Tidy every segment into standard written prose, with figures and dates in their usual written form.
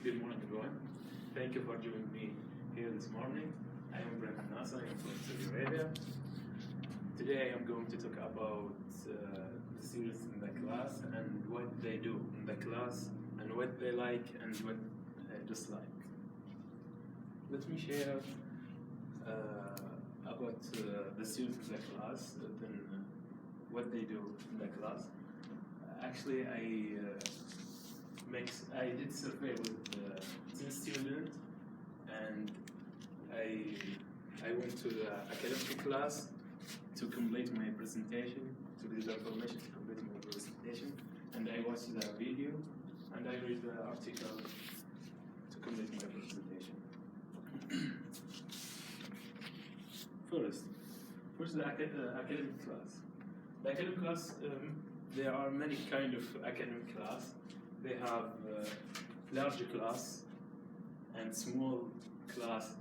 Good morning, everyone. Thank you for joining me here this morning. I am Ibrahim. I am from Saudi Arabia. Today I am going to talk about the students in the class and what they do in the class and what they like and what they dislike. Let me share about the students in the class, then what they do in the class. Actually, I did survey with 10 students, and I went to the academic class to complete my presentation, to read the information to complete my presentation, and I watched the video, and I read the article to complete my presentation. First the academic class. The academic class, there are many kind of academic class. They have large class and small class,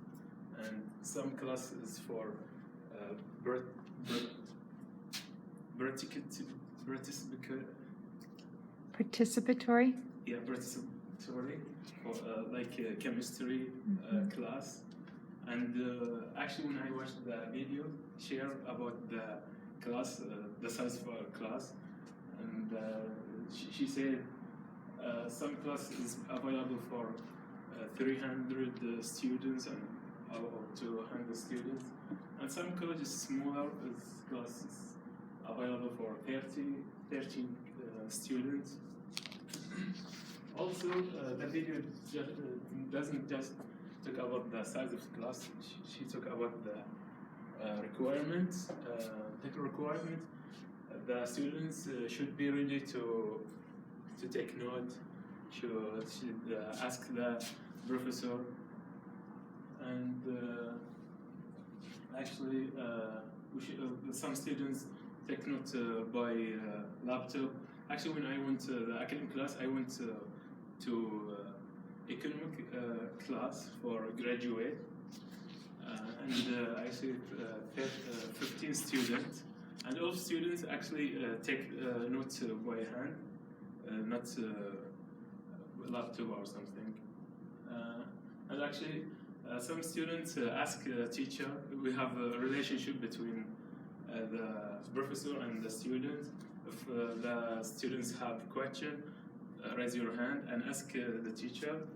and some class is for Participatory? Yeah, participatory, for like chemistry class. And actually, when I watched the video, share about the class, the size of our class, and she said some class is available for 300 students and up to 100 students, and some college is smaller, classes available for 13 students. Also, the video doesn't just talk about the size of the class. She talk about the requirements. The requirement, the students should be ready to take note. Should ask the professor, and actually, some students take note by laptop. Actually, when I went to the academic class, I went to economic class for graduate, and I see 15 students, and all students actually take notes by hand, not laptop or something. And actually, some students ask the teacher. We have a relationship between the professor and the student. If the students have question, raise your hand and ask the teacher.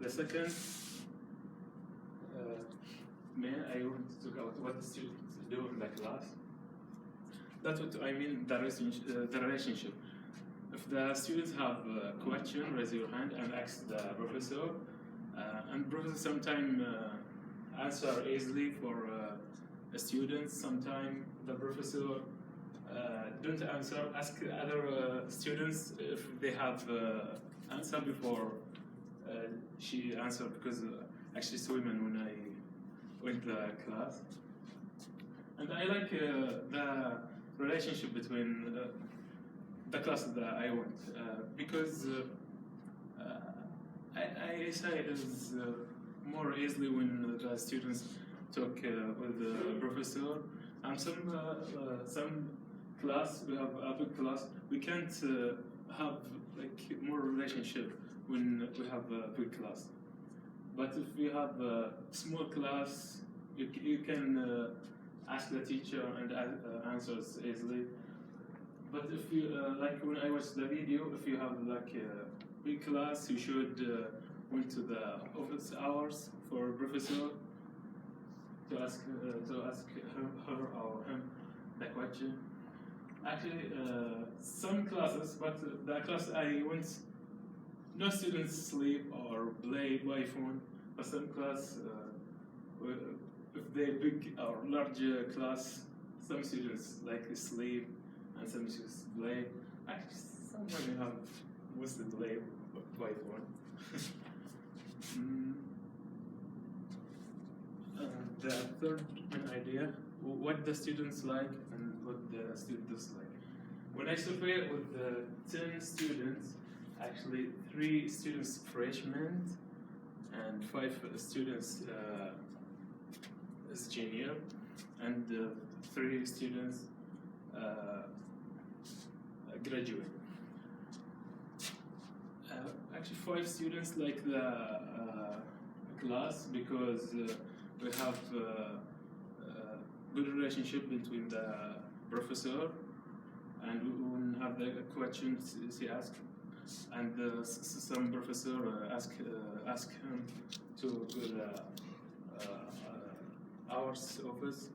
The second, I want to talk about what the students do in the class. That's what I mean, the relationship. If the students have a question, raise your hand and ask the professor. And professor sometimes answer easily for the students. Sometimes the professor don't answer. Ask other students if they have answer before she answered, because actually saw women when I went to the class. And I like the relationship between the class that I went, because I say it is more easily when the students talk with the professor. And some class, we have a big class, we can't have like more relationship when we have a big class. But if we have a small class, you can ask the teacher and answers easily. But if you like when I watched the video, if you have like a big class, you should went to the office hours for professor to ask her or him the question. Actually, some classes, but the class I went, no students sleep or play by phone. But some class, if they big or large class, some students like sleep and some students play. Actually, someone have mostly play by phone. The third idea, what the students like and what the students dislike. When I surveyed with 10 students, actually 3 students freshmen and 5 students is junior, and 3 students graduate. actually 5 students like the class because we have good relationship between the professor and we have the questions he asks, and some professor ask him to the our office,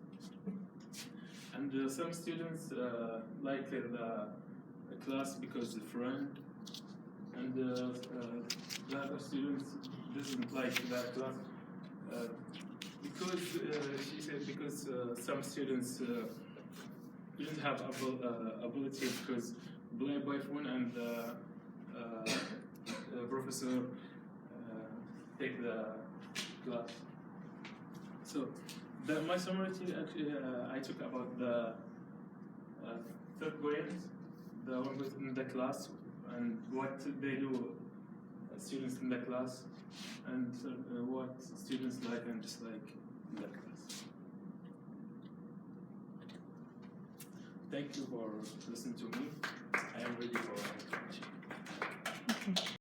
and some students like the class because the friend, and the other students doesn't like the class because she said because some students didn't have ability because play by phone, and professor take the class. So my summary actually I took about the third grade, the one in the class, and what they do, students in the class, and what students like and dislike in the class. Thank you for listening to me. I am ready for any question. Okay.